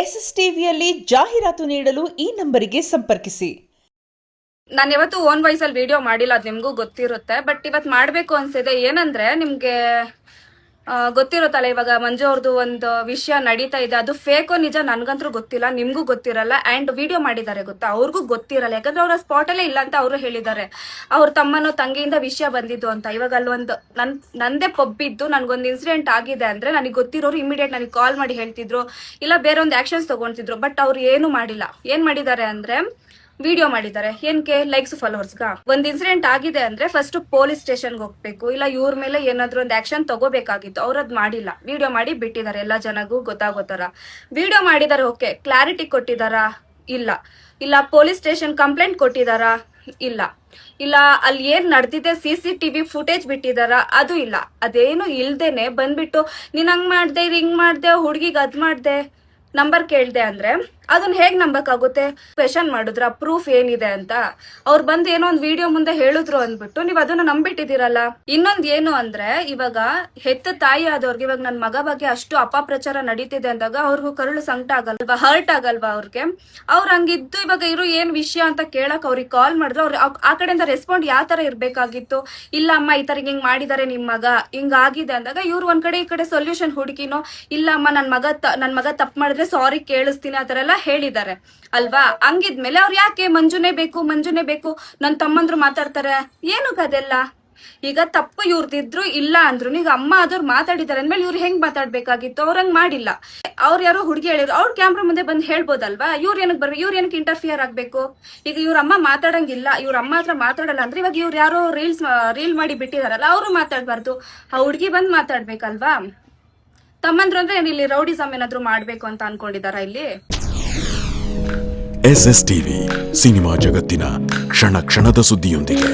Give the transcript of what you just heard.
S S ಟಿವಿಯಲ್ಲಿ ಜಾಹೀರಾತು ನೀಡಲು ಈ ನಂಬರಿಗೆ ಸಂಪರ್ಕಿಸಿ. ನಾನು ಯಾವತ್ತು ಓನ್ ವಾಯ್ಸ್ ಅಲ್ಲಿ ವಿಡಿಯೋ ಮಾಡಿಲ್ಲ, ಅದು ನಿಮಗೂ ಗೊತ್ತಿರುತ್ತೆ. ಬಟ್ ಇವತ್ತು ಮಾಡಬೇಕು ಅನ್ಸಿದೆ. ಏನಂದ್ರೆ ನಿಮ್ಗೆ ಗೊತ್ತಿರುತ್ತಲ್ಲ, ಇವಾಗ ಮಂಜು ಅವ್ರದ್ದು ಒಂದು ವಿಷಯ ನಡೀತಾ ಇದೆ. ಅದು ಫೇಕೋ ನಿಜ ನನ್ಗಂತೂ ಗೊತ್ತಿಲ್ಲ, ನಿಮ್ಗೂ ಗೊತ್ತಿರಲ್ಲ. ಅಂಡ್ ವಿಡಿಯೋ ಮಾಡಿದ್ದಾರೆ ಗೊತ್ತಾ, ಅವ್ರಿಗೂ ಗೊತ್ತಿರಲ್ಲ. ಯಾಕಂದ್ರೆ ಅವ್ರ ಸ್ಪಾಟ್ ಅಲ್ಲೇ ಇಲ್ಲ ಅಂತ ಅವರು ಹೇಳಿದ್ದಾರೆ. ಅವ್ರ ತಮ್ಮನೋ ತಂಗಿಯಿಂದ ವಿಷಯ ಬಂದಿದ್ದು ಅಂತ. ಇವಾಗ ಅಲ್ಲೊಂದು ನಂದೇ ಪಬ್ಬಿದ್ದು ನನ್ಗೊಂದು ಇನ್ಸಿಡೆಂಟ್ ಆಗಿದೆ ಅಂದ್ರೆ ನನಗೆ ಗೊತ್ತಿರೋರು ಇಮಿಡಿಯೇಟ್ ನನಗೆ ಕಾಲ್ ಮಾಡಿ ಹೇಳ್ತಿದ್ರು, ಇಲ್ಲ ಬೇರೆ ಒಂದು ಆಕ್ಷನ್ಸ್ ತಗೊಂತಿದ್ರು. ಬಟ್ ಅವ್ರು ಏನು ಮಾಡಿಲ್ಲ. ಏನ್ ಮಾಡಿದ್ದಾರೆ ಅಂದ್ರೆ ವಿಡಿಯೋ ಮಾಡಿದ್ದಾರೆ. ಏನಕ್ಕೆ? ಲೈಕ್ಸ್ ಫಾಲೋವರ್ಸ್ಗ. ಒಂದ್ ಇನ್ಸಿಡೆಂಟ್ ಆಗಿದೆ ಅಂದ್ರೆ ಫಸ್ಟ್ ಪೊಲೀಸ್ ಸ್ಟೇಷನ್ಗೆ ಹೋಗ್ಬೇಕು, ಇಲ್ಲ ಇವ್ರ ಮೇಲೆ ಏನಾದ್ರು ಒಂದು ಆಕ್ಷನ್ ತಗೋಬೇಕಾಗಿತ್ತು. ಅವ್ರದ್ ಮಾಡಿಲ್ಲ, ವಿಡಿಯೋ ಮಾಡಿ ಬಿಟ್ಟಿದ್ದಾರೆ. ಎಲ್ಲ ಜನಗೂ ಗೊತ್ತಾಗೋತರ ವಿಡಿಯೋ ಮಾಡಿದ್ದಾರೆ. ಓಕೆ, ಕ್ಲಾರಿಟಿ ಕೊಟ್ಟಿದಾರಾ? ಇಲ್ಲ. ಇಲ್ಲ ಪೊಲೀಸ್ ಸ್ಟೇಷನ್ ಕಂಪ್ಲೇಂಟ್ ಕೊಟ್ಟಿದಾರಾ? ಇಲ್ಲ. ಇಲ್ಲ ಅಲ್ಲಿ ಏನ್ ನಡೆದಿದೆ CCTV ಫುಟೇಜ್ ಬಿಟ್ಟಿದಾರ? ಅದು ಇಲ್ಲ. ಅದೇನು ಇಲ್ದೇನೆ ಬಂದ್ಬಿಟ್ಟು ನೀನ್ ಹಂಗ್ ಮಾಡ್ದೆ, ಹಿಂಗ್ ಮಾಡ್ದೆ, ಹುಡ್ಗಿಗ್ ಅದ್ ಮಾಡ್ದೆ, ನಂಬರ್ ಕೇಳ್ದೆ ಅಂದ್ರೆ ಅದನ್ನ ಹೇಗ್ ನಂಬಕ್ಕಾಗುತ್ತೆ? ಕ್ವೆಶನ್ ಮಾಡಿದ್ರ ಪ್ರೂಫ್ ಏನಿದೆ ಅಂತ. ಅವ್ರು ಬಂದು ಏನೋ ಒಂದು ವಿಡಿಯೋ ಮುಂದೆ ಹೇಳಿದ್ರು ಅಂದ್ಬಿಟ್ಟು ನೀವ್ ಅದನ್ನ ನಂಬಿಟ್ಟಿದ್ದೀರಲ್ಲ. ಇನ್ನೊಂದ್ ಏನು ಅಂದ್ರೆ, ಇವಾಗ ಹೆತ್ತ ತಾಯಿ ಆದವ್ರಿಗೆ ಇವಾಗ ನನ್ ಮಗ ಬಗ್ಗೆ ಅಷ್ಟು ಅಪಪ್ರಚಾರ ನಡೀತಿದೆ ಅಂದಾಗ ಅವ್ರಿಗೂ ಕರುಳು ಸಂಕಟ ಆಗಲ್ವಾ, ಹರ್ಟ್ ಆಗಲ್ವಾ ಅವ್ರಿಗೆ? ಅವ್ರ ಹಂಗಿದ್ದು ಇವಾಗ ಇರೋ ಏನ್ ವಿಷಯ ಅಂತ ಕೇಳಕ್ ಅವ್ರಿಗೆ ಕಾಲ್ ಮಾಡಿದ್ರು, ಅವ್ರು ಆ ಕಡೆಯಿಂದ ರೆಸ್ಪಾಂಡ್ ಯಾವ ತರ ಇರ್ಬೇಕಾಗಿತ್ತು? ಇಲ್ಲ ಅಮ್ಮ ಈ ತರ ಹಿಂಗ್ ಮಾಡಿದಾರೆ ನಿಮ್ ಮಗ, ಹಿಂಗ್ ಆಗಿದೆ ಅಂದಾಗ ಇವ್ರು ಒಂದ್ ಕಡೆ ಈ ಕಡೆ ಸೊಲ್ಯೂಷನ್ ಹುಡುಕಿನೋ, ಇಲ್ಲ ಅಮ್ಮ ನನ್ ಮಗ ತಪ್ಪು ಮಾಡಿದ್ರೆ ಸಾರಿ ಕೇಳಿಸ್ತೀನಿ ಆ ತರ ಎಲ್ಲ ಹೇಳಿದ್ದಾರೆ ಅಲ್ವಾ? ಹಂಗಿದ್ಮೇಲೆ ಅವ್ರು ಯಾಕೆ ಮಂಜುನೇ ಬೇಕು ನನ್ ತಮ್ಮಂದ್ರು ಮಾತಾಡ್ತಾರೆ? ಏನು ಅದೆಲ್ಲ? ಈಗ ತಪ್ಪು ಇವ್ರದಿದ್ರು ಇಲ್ಲ ಅಂದ್ರು, ಈಗ ಅಮ್ಮ ಆದವ್ರು ಮಾತಾಡಿದಾರೆ ಅಂದ್ಮೇಲೆ ಇವ್ರು ಹೆಂಗ್ ಮಾತಾಡ್ಬೇಕಾಗಿತ್ತು? ಅವ್ರಂಗ್ ಮಾಡಿಲ್ಲ. ಅವ್ರು ಯಾರೋ ಹುಡುಗಿ ಹೇಳಿದ್ರು, ಅವ್ರ ಕ್ಯಾಮ್ರಾ ಮುಂದೆ ಬಂದು ಹೇಳ್ಬೋದಲ್ವಾ? ಇವ್ರ ಏನಕ್ಕೆ ಇಂಟರ್ಫಿಯರ್ ಆಗ್ಬೇಕು? ಈಗ ಇವ್ರ ಅಮ್ಮ ಮಾತಾಡಂಗಿಲ್ಲ, ಇವ್ರ ಅಮ್ಮ ಹತ್ರ ಮಾತಾಡಲ್ಲ ಅಂದ್ರೆ ಇವಾಗ ಇವ್ರು ಯಾರೋ ರೀಲ್ ಮಾಡಿ ಬಿಟ್ಟಿದಾರಲ್ಲ, ಅವರು ಮಾತಾಡ್ಬಾರ್ದು, ಆ ಹುಡುಗಿ ಬಂದ್ ಮಾತಾಡ್ಬೇಕಲ್ವಾ? ತಮ್ಮಂದ್ರು ಅಂದ್ರೆ ಇಲ್ಲಿ ರೌಡಿಸಮ್ ಏನಾದ್ರು ಮಾಡ್ಬೇಕು ಅಂತ ಅನ್ಕೊಂಡಿದಾರ ಇಲ್ಲಿ? SS ಟಿವಿ ಸಿನಿಮಾ ಜಗತ್ತಿನ ಕ್ಷಣ ಕ್ಷಣದ ಸುದ್ದಿಯೊಂದಿಗೆ.